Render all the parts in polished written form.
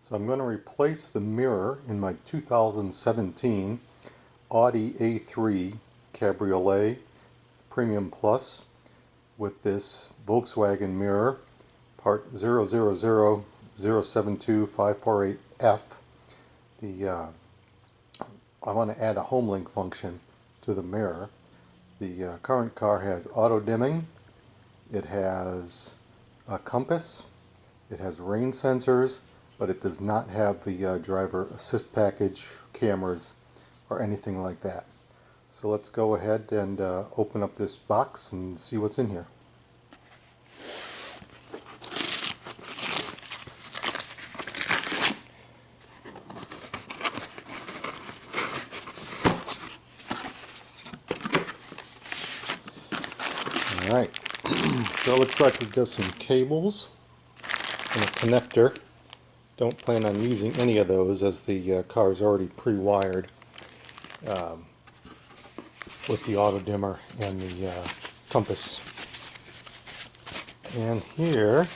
So I'm going to replace the mirror in my 2017 Audi A3 Cabriolet Premium Plus with this Volkswagen mirror, part 0000725548F. I want to add a Homelink function to the mirror. The current car has auto dimming, it has a compass, it has rain sensors, but it does not have the driver assist package, cameras, or anything like that. So let's go ahead and open up this box and see what's in here. Alright, so it looks like we've got some cables and a connector. Don't plan on using any of those as the car is already pre-wired with the auto dimmer and the compass. And here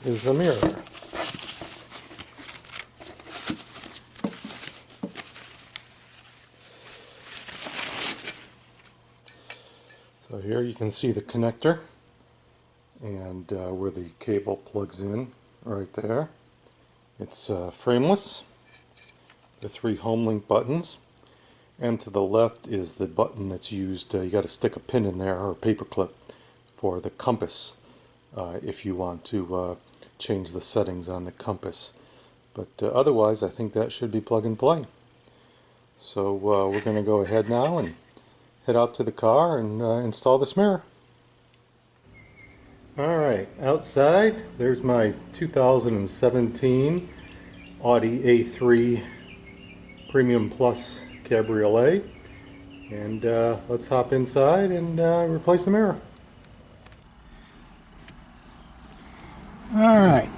is the mirror. So here you can see the connector and where the cable plugs in right there. It's frameless. The 3 Homelink buttons, and to the left is the button that's used. You got to stick a pin in there or a paper clip for the compass if you want to change the settings on the compass. But otherwise, I think that should be plug and play. So we're going to go ahead now and head out to the car and install this mirror. Alright, outside there's my 2017 Audi A3 Premium Plus Cabriolet, and let's hop inside and replace the mirror. Alright,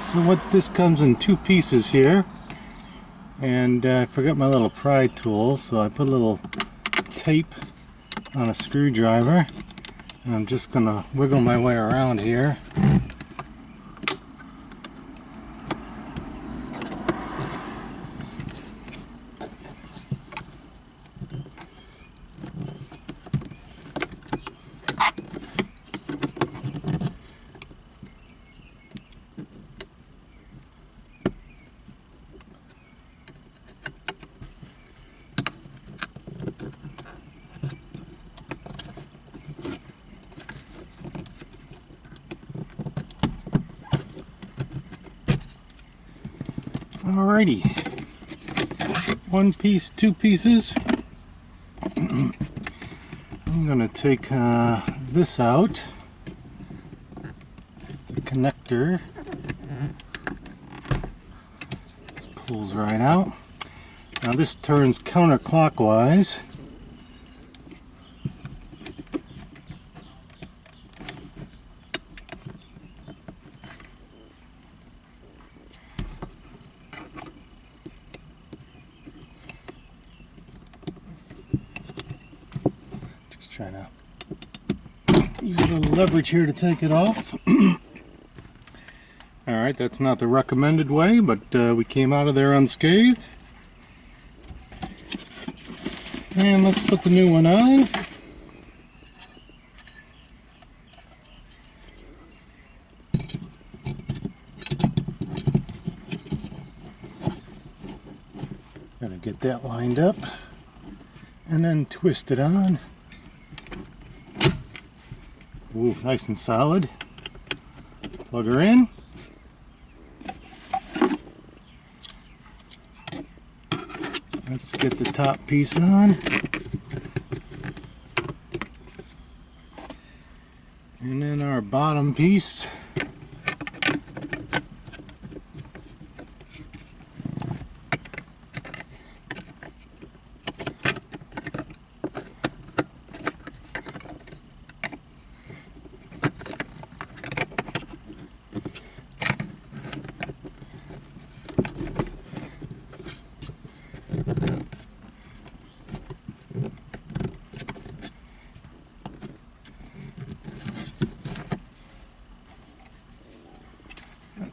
so this comes in 2 pieces here, and I forgot my little pry tool, so I put a little tape on a screwdriver. And I'm just going to wiggle my way around here. Alrighty, 1 piece, 2 pieces. I'm going to take this out, the connector. This pulls right out. Now this turns counterclockwise. Trying to use a little leverage here to take it off. Alright, that's not the recommended way, but we came out of there unscathed. And let's put the new one on. Gotta get that lined up and then twist it on. Ooh, nice and solid. Plug her in. Let's get the top piece on. And then our bottom piece.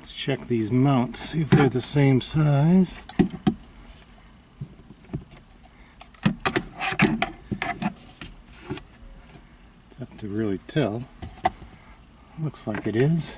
Let's check these mounts, see if they're the same size. Tough to really tell. Looks like it is.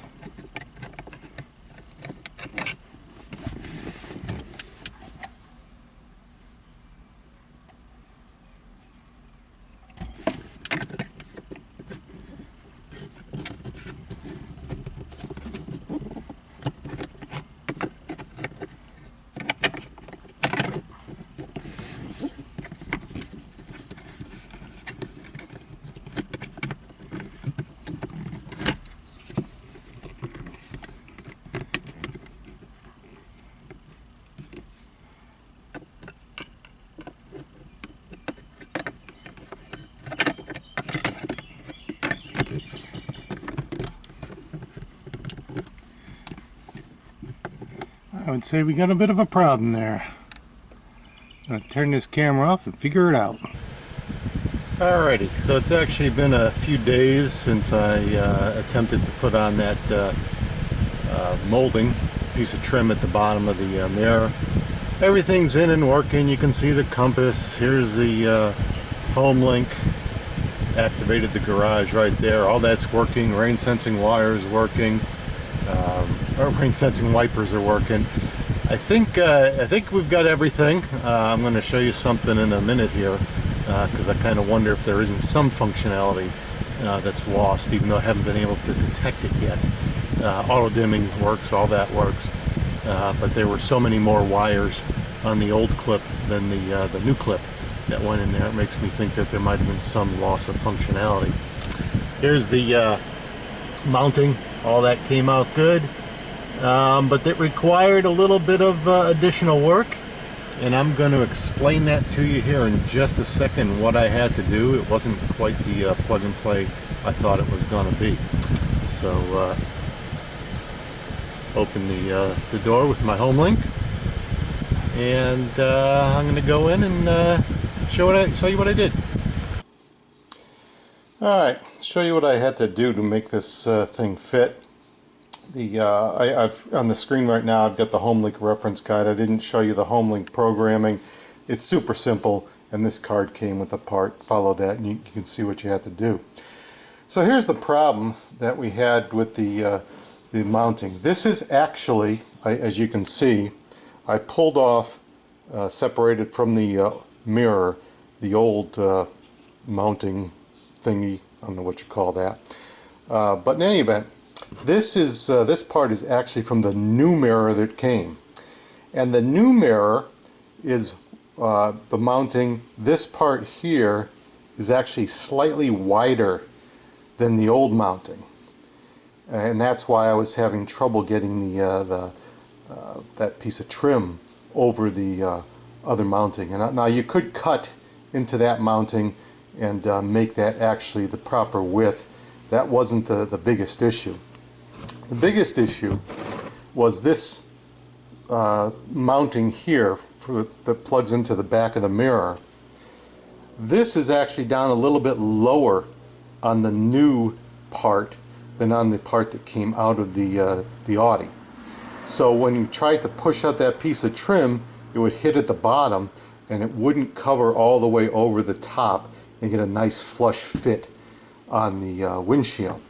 I would say we got a bit of a problem there. I'm going to turn this camera off and figure it out. Alrighty, so it's actually been a few days since I attempted to put on that molding piece of trim at the bottom of the mirror. Everything's in and working. You can see the compass. Here's the Homelink. Activated the garage right there. All that's working. Rain sensing wires working. Rain sensing wipers are working. I think we've got everything. I'm going to show you something in a minute here, because I kind of wonder if there isn't some functionality that's lost, even though I haven't been able to detect it yet. Auto dimming works, all that works, but there were so many more wires on the old clip than the new clip that went in there. It makes me think that there might have been some loss of functionality. Here's the mounting. All that came out good. But it required a little bit of additional work, and I'm going to explain that to you here in just a second, what I had to do. It wasn't quite the plug and play I thought it was going to be. So open the door with my Homelink, and I'm going to go in and show you what I did. Alright, show you what I had to do to make this thing fit. I've on the screen right now, I've got the Homelink reference guide. I didn't show you the Homelink programming. It's super simple, and this card came with the part. Follow that and you can see what you have to do. So here's the problem that we had with the mounting. This is actually, as you can see, I pulled off, separated from the mirror, the old mounting thingy. I don't know what you call that. But in any event, this part is actually from the new mirror that came, and the new mirror is the mounting. This part here is actually slightly wider than the old mounting, and that's why I was having trouble getting that piece of trim over the other mounting. And now you could cut into that mounting and make that actually the proper width. That wasn't the biggest issue. The biggest issue was this mounting here that plugs into the back of the mirror. This is actually down a little bit lower on the new part than on the part that came out of the Audi. So when you tried to push out that piece of trim, it would hit at the bottom and it wouldn't cover all the way over the top and get a nice flush fit on the windshield.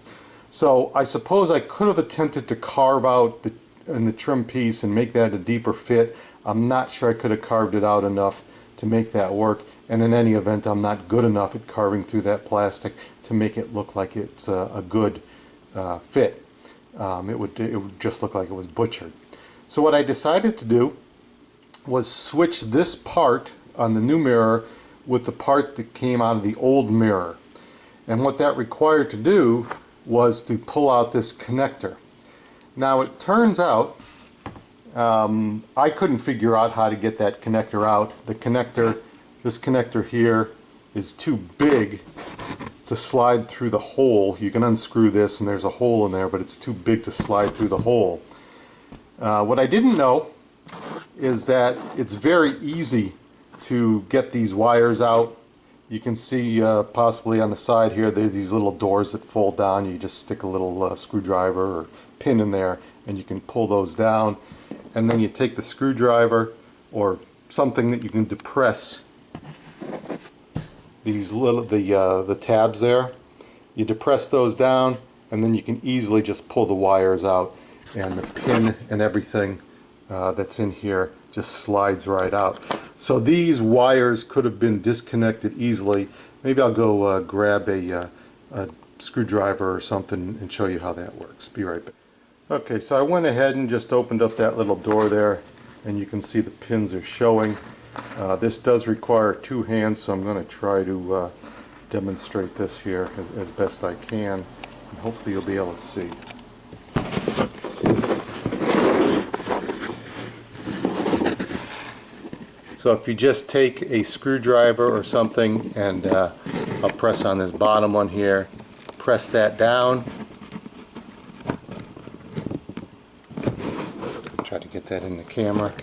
So I suppose I could have attempted to carve out the trim piece and make that a deeper fit. I'm not sure I could have carved it out enough to make that work, and in any event I'm not good enough at carving through that plastic to make it look like it's a good fit. It would just look like it was butchered. So what I decided to do was switch this part on the new mirror with the part that came out of the old mirror, and what that required to do was to pull out this connector. Now it turns out I couldn't figure out how to get that connector out. This connector here is too big to slide through the hole. You can unscrew this and there's a hole in there, but it's too big to slide through the hole. What I didn't know is that it's very easy to get these wires out. You can see possibly on the side here, there's these little doors that fold down. You just stick a little screwdriver or pin in there and you can pull those down, and then you take the screwdriver or something that you can depress these little the tabs there. You depress those down, and then you can easily just pull the wires out, and the pin and everything that's in here just slides right out. So these wires could have been disconnected easily. Maybe I'll go grab a screwdriver or something and show you how that works. Be right back. Okay, so I went ahead and just opened up that little door there, and you can see the pins are showing. This does require two hands, so I'm going to try to demonstrate this here as best I can, and hopefully you'll be able to see. So if you just take a screwdriver or something, and I'll press on this bottom one here, press that down. Try to get that in the camera.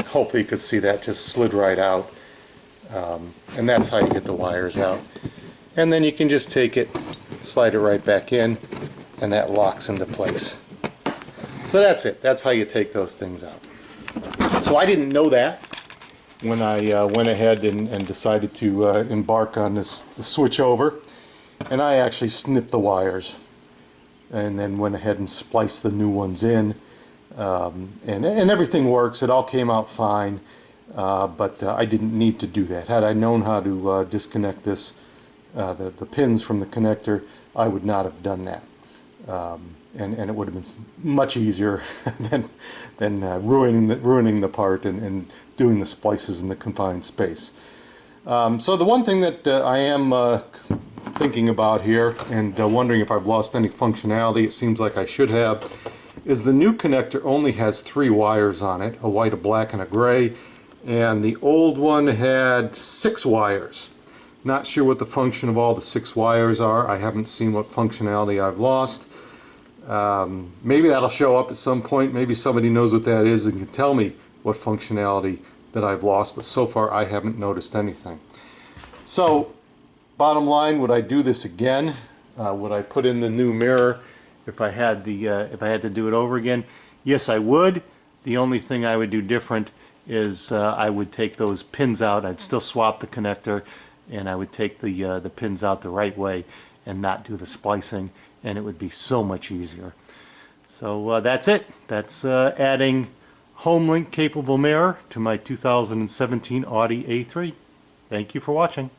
Hopefully you could see that just slid right out. And that's how you get the wires out. And then you can just take it, slide it right back in, and that locks into place. So that's it. That's how you take those things out. So I didn't know that when I went ahead and decided to embark on the switch over. And I actually snipped the wires and then went ahead and spliced the new ones in. And everything works. It all came out fine. But I didn't need to do that. Had I known how to disconnect this, the pins from the connector, I would not have done that. And it would have been much easier than ruining the part and doing the splices in the confined space. So the one thing that I am thinking about here, and wondering if I've lost any functionality, it seems like I should have, is the new connector only has 3 wires on it, a white, a black, and a gray. And the old one had 6 wires. Not sure what the function of all the 6 wires are. I haven't seen what functionality I've lost. Maybe that'll show up at some point. Maybe somebody knows what that is and can tell me what functionality that I've lost, but so far I haven't noticed anything. So, bottom line, would I do this again? Would I put in the new mirror if I had to do it over again? Yes, I would. The only thing I would do different is I would take those pins out. I'd still swap the connector, and I would take the pins out the right way and not do the splicing, and it would be so much easier. So that's it. That's adding Homelink capable mirror to my 2017 Audi A3. Thank you for watching.